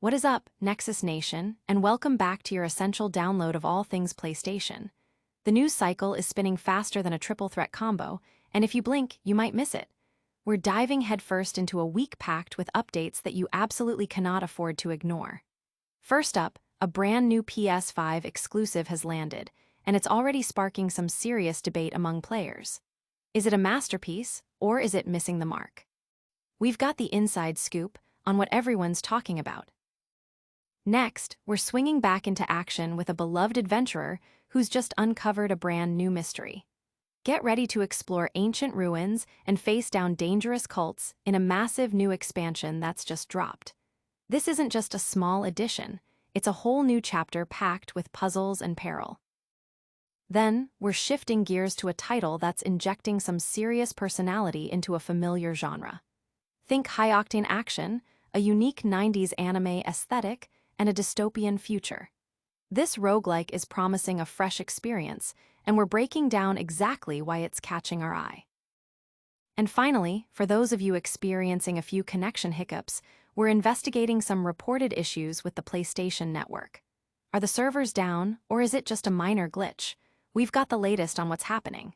What is up, Nexus Nation, and welcome back to your essential download of all things PlayStation. The news cycle is spinning faster than a triple threat combo, and if you blink, you might miss it. We're diving headfirst into a week packed with updates that you absolutely cannot afford to ignore. First up, a brand new PS5 exclusive has landed, and it's already sparking some serious debate among players. Is it a masterpiece, or is it missing the mark? We've got the inside scoop on what everyone's talking about. Next, we're swinging back into action with a beloved adventurer who's just uncovered a brand new mystery. Get ready to explore ancient ruins and face down dangerous cults in a massive new expansion that's just dropped. This isn't just a small addition, it's a whole new chapter packed with puzzles and peril. Then, we're shifting gears to a title that's injecting some serious personality into a familiar genre. Think high-octane action, a unique 90s anime aesthetic, and a dystopian future. This roguelike is promising a fresh experience, and we're breaking down exactly why it's catching our eye. And finally, for those of you experiencing a few connection hiccups, we're investigating some reported issues with the PlayStation Network. Are the servers down, or is it just a minor glitch? We've got the latest on what's happening.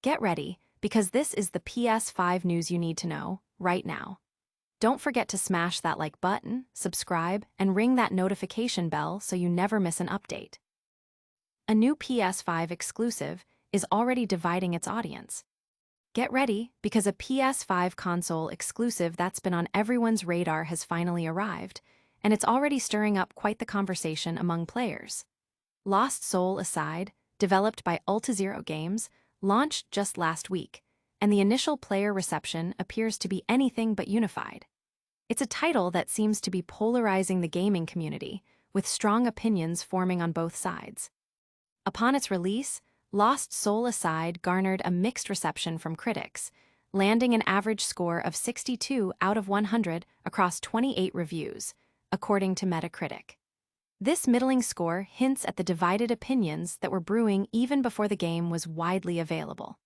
Get ready, because this is the PS5 news you need to know, right now. Don't forget to smash that like button, subscribe, and ring that notification bell so you never miss an update. A new PS5 exclusive is already dividing its audience. Get ready, because a PS5 console exclusive that's been on everyone's radar has finally arrived, and it's already stirring up quite the conversation among players. Lost Soul Aside, developed by AltaZero Games, launched just last week, and the initial player reception appears to be anything but unified. It's a title that seems to be polarizing the gaming community, with strong opinions forming on both sides. Upon its release, Lost Soul Aside garnered a mixed reception from critics, landing an average score of 62 out of 100 across 28 reviews, according to Metacritic. This middling score hints at the divided opinions that were brewing even before the game was widely available.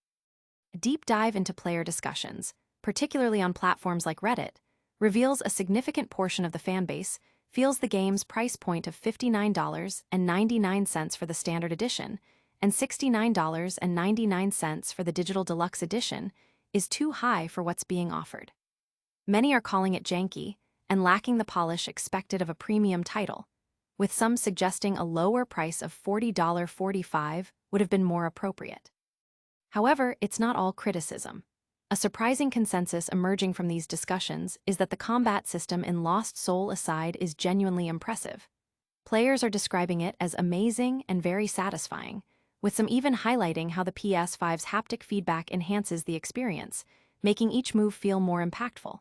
A deep dive into player discussions, particularly on platforms like Reddit, reveals a significant portion of the fanbase feels the game's price point of $59.99 for the standard edition and $69.99 for the digital deluxe edition is too high for what's being offered. Many are calling it janky and lacking the polish expected of a premium title, with some suggesting a lower price of $40.45 would have been more appropriate. However, it's not all criticism. A surprising consensus emerging from these discussions is that the combat system in Lost Soul Aside is genuinely impressive. Players are describing it as amazing and very satisfying, with some even highlighting how the PS5's haptic feedback enhances the experience, making each move feel more impactful.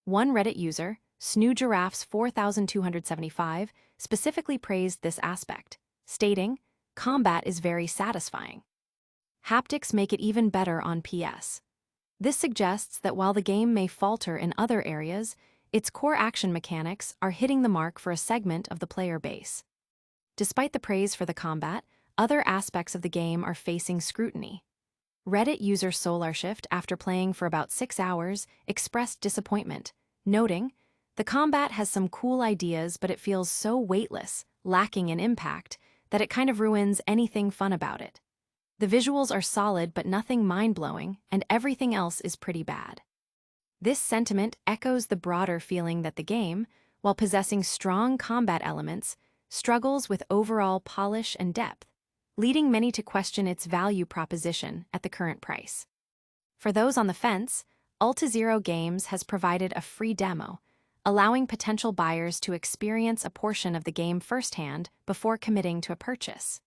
One Reddit user, SnooGiraffes4275, specifically praised this aspect, stating, "Combat is very satisfying. Haptics make it even better on PS." This suggests that while the game may falter in other areas, its core action mechanics are hitting the mark for a segment of the player base. Despite the praise for the combat, other aspects of the game are facing scrutiny. Reddit user SolarShift, after playing for about 6 hours, expressed disappointment, noting, "The combat has some cool ideas, but it feels so weightless, lacking in impact, that it kind of ruins anything fun about it. The visuals are solid but nothing mind-blowing, and everything else is pretty bad." This sentiment echoes the broader feeling that the game, while possessing strong combat elements, struggles with overall polish and depth, leading many to question its value proposition at the current price. For those on the fence, AltaZero Games has provided a free demo, allowing potential buyers to experience a portion of the game firsthand before committing to a purchase.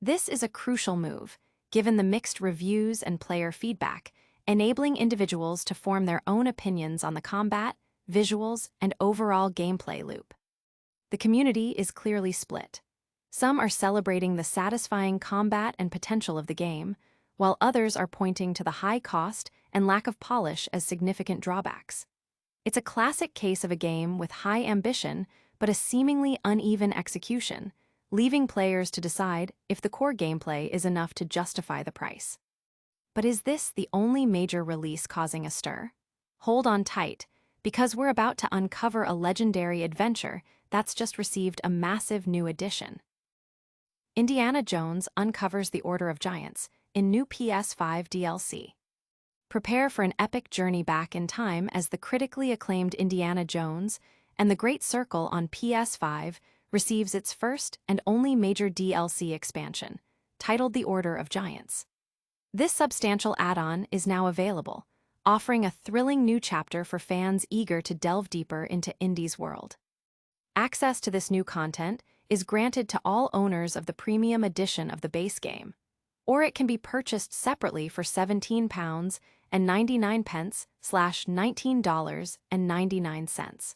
This is a crucial move, given the mixed reviews and player feedback, enabling individuals to form their own opinions on the combat, visuals, and overall gameplay loop. The community is clearly split. Some are celebrating the satisfying combat and potential of the game, while others are pointing to the high cost and lack of polish as significant drawbacks. It's a classic case of a game with high ambition but a seemingly uneven execution, leaving players to decide if the core gameplay is enough to justify the price. But is this the only major release causing a stir? Hold on tight, because we're about to uncover a legendary adventure that's just received a massive new addition. Indiana Jones uncovers the Order of Giants in new PS5 DLC. Prepare for an epic journey back in time as the critically acclaimed Indiana Jones and the Great Circle on PS5 receives its first and only major DLC expansion, titled The Order of Giants. This substantial add-on is now available, offering a thrilling new chapter for fans eager to delve deeper into Indy's world. Access to this new content is granted to all owners of the premium edition of the base game, or it can be purchased separately for £17.99/$19.99.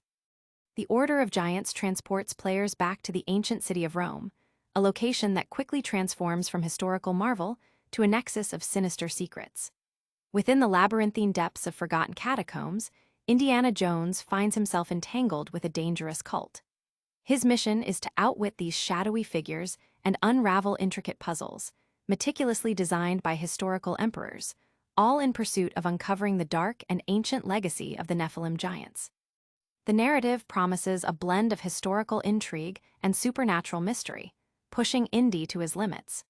The Order of Giants transports players back to the ancient city of Rome, a location that quickly transforms from historical marvel to a nexus of sinister secrets. Within the labyrinthine depths of forgotten catacombs, Indiana Jones finds himself entangled with a dangerous cult. His mission is to outwit these shadowy figures and unravel intricate puzzles, meticulously designed by historical emperors, all in pursuit of uncovering the dark and ancient legacy of the Nephilim giants. The narrative promises a blend of historical intrigue and supernatural mystery, pushing Indy to his limits.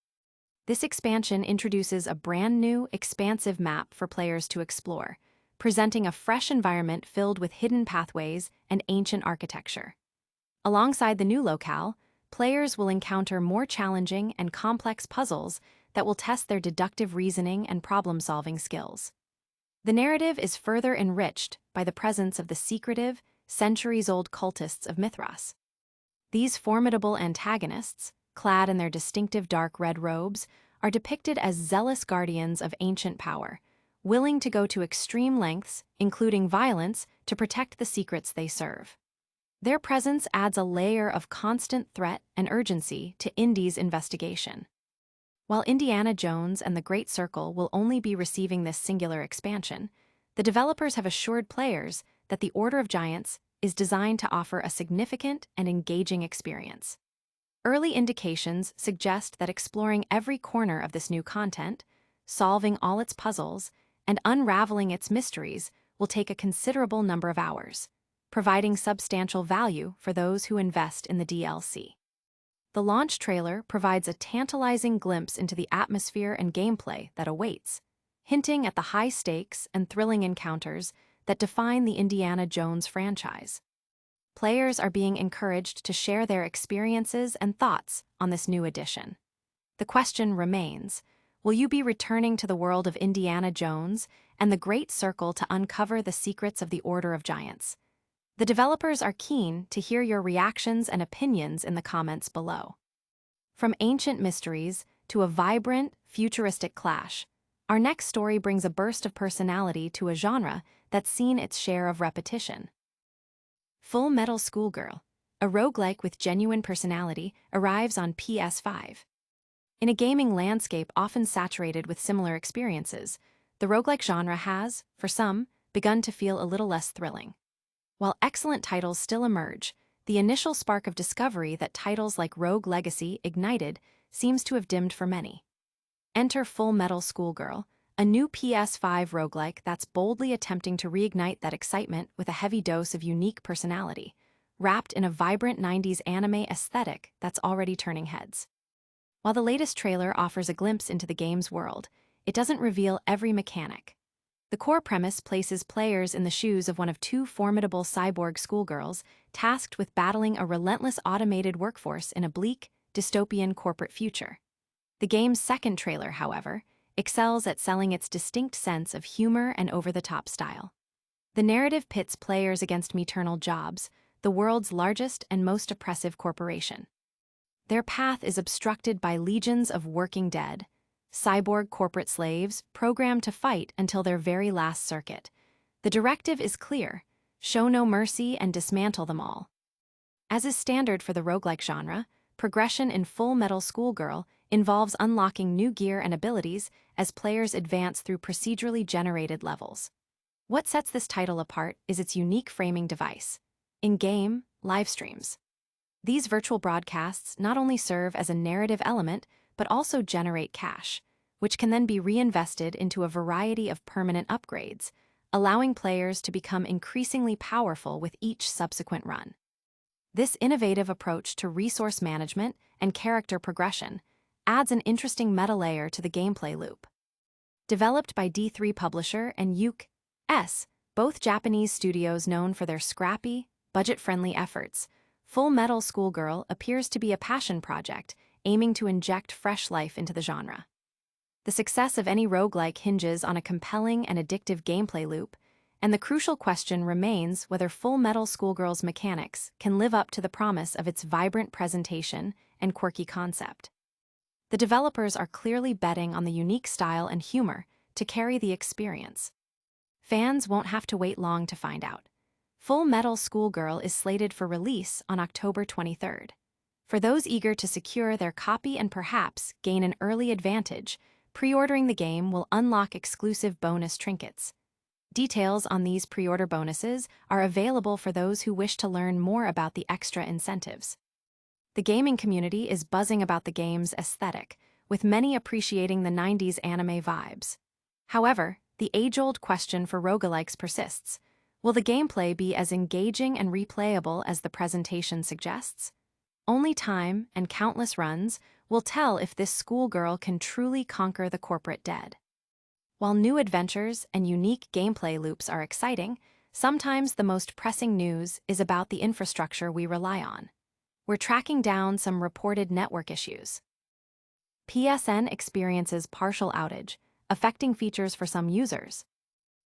This expansion introduces a brand new, expansive map for players to explore, presenting a fresh environment filled with hidden pathways and ancient architecture. Alongside the new locale, players will encounter more challenging and complex puzzles that will test their deductive reasoning and problem-solving skills. The narrative is further enriched by the presence of the secretive, centuries-old cultists of Mithras. These formidable antagonists, clad in their distinctive dark red robes, are depicted as zealous guardians of ancient power, willing to go to extreme lengths, including violence, to protect the secrets they serve. Their presence adds a layer of constant threat and urgency to Indy's investigation. While Indiana Jones and the Great Circle will only be receiving this singular expansion, the developers have assured players that the Order of Giants is designed to offer a significant and engaging experience. Early indications suggest that exploring every corner of this new content, solving all its puzzles, and unraveling its mysteries will take a considerable number of hours, providing substantial value for those who invest in the DLC. The launch trailer provides a tantalizing glimpse into the atmosphere and gameplay that awaits, hinting at the high stakes and thrilling encounters that define the Indiana Jones franchise. Players are being encouraged to share their experiences and thoughts on this new edition. The question remains, will you be returning to the world of Indiana Jones and the Great Circle to uncover the secrets of the Order of Giants? The developers are keen to hear your reactions and opinions in the comments below. From ancient mysteries to a vibrant, futuristic clash, our next story brings a burst of personality to a genre that's seen its share of repetition. Full Metal Schoolgirl, a roguelike with genuine personality, arrives on PS5. In a gaming landscape often saturated with similar experiences, the roguelike genre has, for some, begun to feel a little less thrilling. While excellent titles still emerge, the initial spark of discovery that titles like Rogue Legacy ignited seems to have dimmed for many. Enter Full Metal Schoolgirl, a new PS5 roguelike that's boldly attempting to reignite that excitement with a heavy dose of unique personality, wrapped in a vibrant 90s anime aesthetic that's already turning heads. While the latest trailer offers a glimpse into the game's world, it doesn't reveal every mechanic. The core premise places players in the shoes of one of two formidable cyborg schoolgirls tasked with battling a relentless automated workforce in a bleak, dystopian corporate future. The game's second trailer, however, excels at selling its distinct sense of humor and over-the-top style. The narrative pits players against Meternal Jobs, the world's largest and most oppressive corporation. Their path is obstructed by legions of working dead, cyborg corporate slaves programmed to fight until their very last circuit. The directive is clear: show no mercy and dismantle them all. As is standard for the roguelike genre, progression in Full Metal Schoolgirl involves unlocking new gear and abilities as players advance through procedurally generated levels. What sets this title apart is its unique framing device: in-game live streams. These virtual broadcasts not only serve as a narrative element, but also generate cash, which can then be reinvested into a variety of permanent upgrades, allowing players to become increasingly powerful with each subsequent run. This innovative approach to resource management and character progression adds an interesting meta layer to the gameplay loop. Developed by D3 publisher and Yuke, both Japanese studios known for their scrappy, budget-friendly efforts, Full Metal Schoolgirl appears to be a passion project aiming to inject fresh life into the genre. The success of any roguelike hinges on a compelling and addictive gameplay loop, and the crucial question remains whether Full Metal Schoolgirl's mechanics can live up to the promise of its vibrant presentation and quirky concept. The developers are clearly betting on the unique style and humor to carry the experience. Fans won't have to wait long to find out. Full Metal Schoolgirl is slated for release on October 23rd. For those eager to secure their copy and perhaps gain an early advantage, pre-ordering the game will unlock exclusive bonus trinkets. Details on these pre-order bonuses are available for those who wish to learn more about the extra incentives. The gaming community is buzzing about the game's aesthetic, with many appreciating the 90s anime vibes. However, the age-old question for roguelikes persists. Will the gameplay be as engaging and replayable as the presentation suggests? Only time and countless runs will tell if this schoolgirl can truly conquer the corporate dead. While new adventures and unique gameplay loops are exciting, sometimes the most pressing news is about the infrastructure we rely on. We're tracking down some reported network issues. PSN experiences partial outage, affecting features for some users.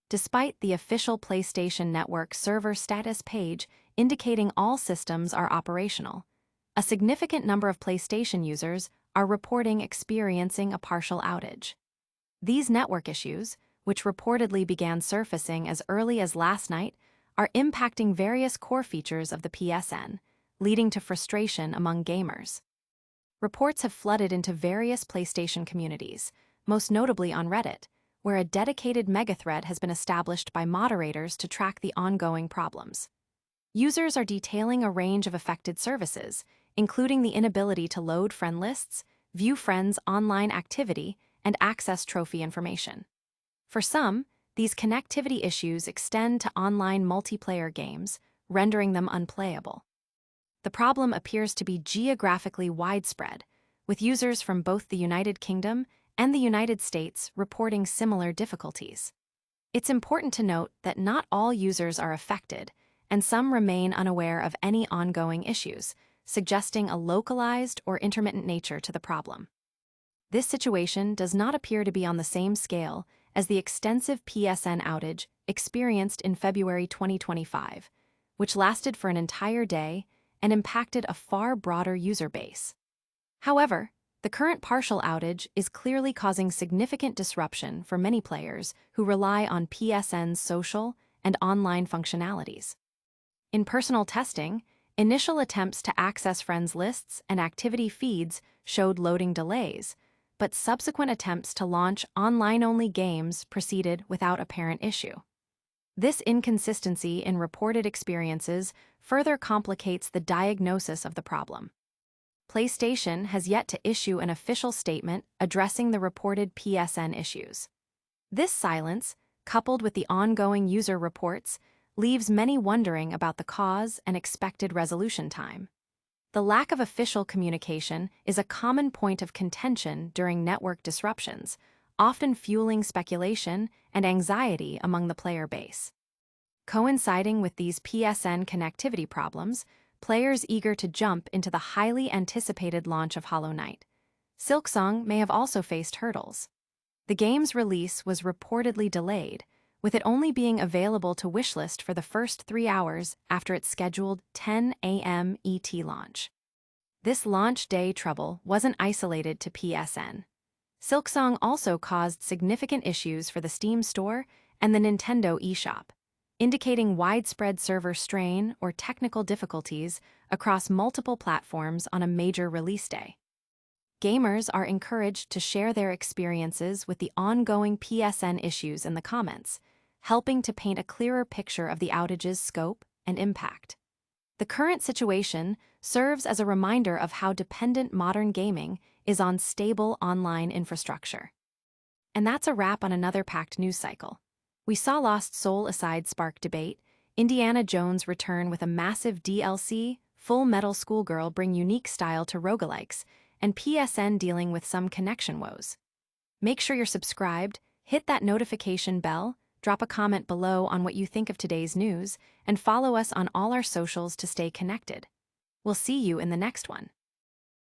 Despite the official PlayStation Network server status page indicating all systems are operational, a significant number of PlayStation users are reporting experiencing a partial outage. These network issues, which reportedly began surfacing as early as last night, are impacting various core features of the PSN, leading to frustration among gamers. Reports have flooded into various PlayStation communities, most notably on Reddit, where a dedicated megathread has been established by moderators to track the ongoing problems. Users are detailing a range of affected services, including the inability to load friend lists, view friends' online activity, and access trophy information. For some, these connectivity issues extend to online multiplayer games, rendering them unplayable. The problem appears to be geographically widespread, with users from both the United Kingdom and the United States reporting similar difficulties. It's important to note that not all users are affected, and some remain unaware of any ongoing issues, suggesting a localized or intermittent nature to the problem. This situation does not appear to be on the same scale as the extensive PSN outage experienced in February 2025, which lasted for an entire day and impacted a far broader user base. However, the current partial outage is clearly causing significant disruption for many players who rely on PSN's social and online functionalities. In personal testing, initial attempts to access friends' lists and activity feeds showed loading delays, but subsequent attempts to launch online-only games proceeded without apparent issue. This inconsistency in reported experiences further complicates the diagnosis of the problem. PlayStation has yet to issue an official statement addressing the reported PSN issues. This silence, coupled with the ongoing user reports, leaves many wondering about the cause and expected resolution time. The lack of official communication is a common point of contention during network disruptions, often fueling speculation and anxiety among the player base. Coinciding with these PSN connectivity problems, players eager to jump into the highly anticipated launch of Hollow Knight. Silksong may have also faced hurdles. The game's release was reportedly delayed, with it only being available to wishlist for the first 3 hours after its scheduled 10 a.m. ET launch. This launch day trouble wasn't isolated to PSN. Silksong also caused significant issues for the Steam Store and the Nintendo eShop, indicating widespread server strain or technical difficulties across multiple platforms on a major release day. Gamers are encouraged to share their experiences with the ongoing PSN issues in the comments, helping to paint a clearer picture of the outage's scope and impact. The current situation serves as a reminder of how dependent modern gaming is on stable online infrastructure. And that's a wrap on another packed news cycle. We saw Lost Soul Aside spark debate, Indiana Jones return with a massive DLC, Full Metal Schoolgirl bring unique style to roguelikes, and PSN dealing with some connection woes. Make sure you're subscribed, hit that notification bell, drop a comment below on what you think of today's news, and follow us on all our socials to stay connected. We'll see you in the next one.